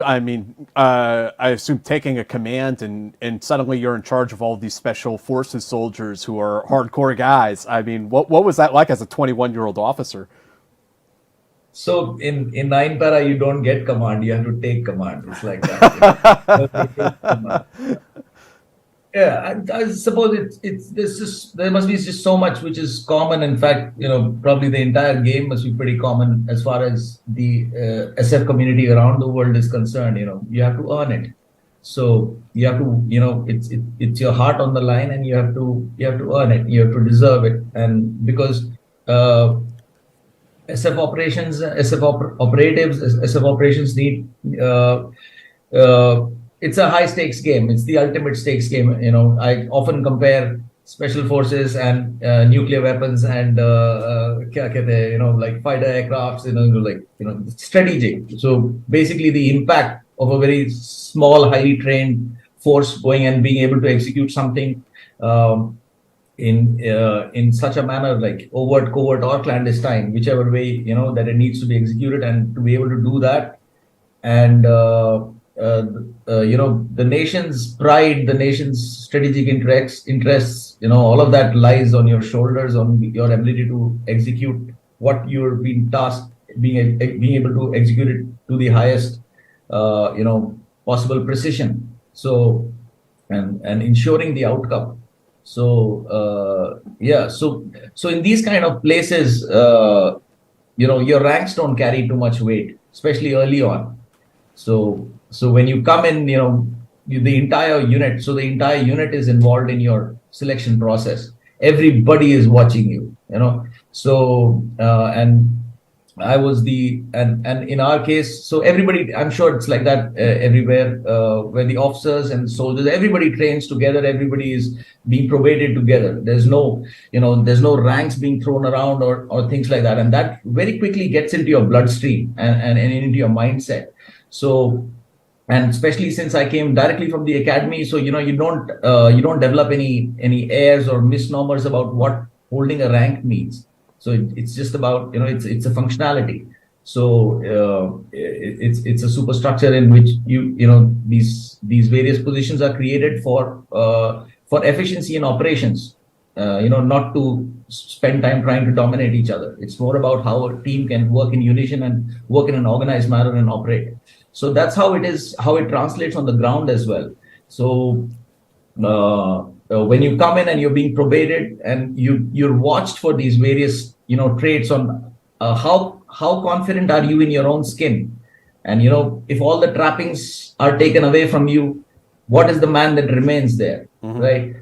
I mean, I assume taking a command and suddenly you're in charge of all these special forces soldiers who are hardcore guys. I mean, what was that like as a 21-year-old officer? So in nine para, you don't get command; you have to take command. It's like that, you know. You take command. Yeah, I suppose it's there's just there must be just so much which is common. In fact, you know, probably the entire game must be pretty common as far as the SF community around the world is concerned. You know, you have to earn it. So you have to, you know, it's your heart on the line, and you have to earn it. You have to deserve it, and because uh, SF operations, operatives, SF operations need. It's a high stakes game. It's the ultimate stakes game. You know, I often compare special forces and nuclear weapons and kya kehte hai, you know, like fighter aircrafts. You know, like, you know, strategic. So basically, the impact of a very small, highly trained force going and being able to execute something. In such a manner, like overt, covert, or clandestine, whichever way, you know, that it needs to be executed, and to be able to do that, and you know, the nation's pride, the nation's strategic interests, you know, all of that lies on your shoulders, on your ability to execute what you're being tasked, being able to execute it to the highest, you know, possible precision. So, and ensuring the outcome. So yeah, so in these kind of places, you know, your ranks don't carry too much weight, especially early on. So when you come in, you know, the entire unit. So the entire unit is involved in your selection process. Everybody is watching you. You know, so and I was and in our case, so everybody, I'm sure it's like that everywhere, where the officers and soldiers, everybody trains together, everybody is being probated together. There's no, you know, there's no ranks being thrown around or things like that. And that very quickly gets into your bloodstream and into your mindset. So, and especially since I came directly from the academy, so you know, you don't develop any airs or misnomers about what holding a rank means. So it's just about, you know, it's a functionality. So it's a superstructure in which you know, these various positions are created for efficiency in operations. You know, not to spend time trying to dominate each other. It's more about how a team can work in unison and work in an organized manner and operate. So that's how it is, how it translates on the ground as well. So when you come in and you're being probated, and you're watched for these various, you know, traits on how confident are you in your own skin, and you know, if all the trappings are taken away from you, what is the man that remains there, right?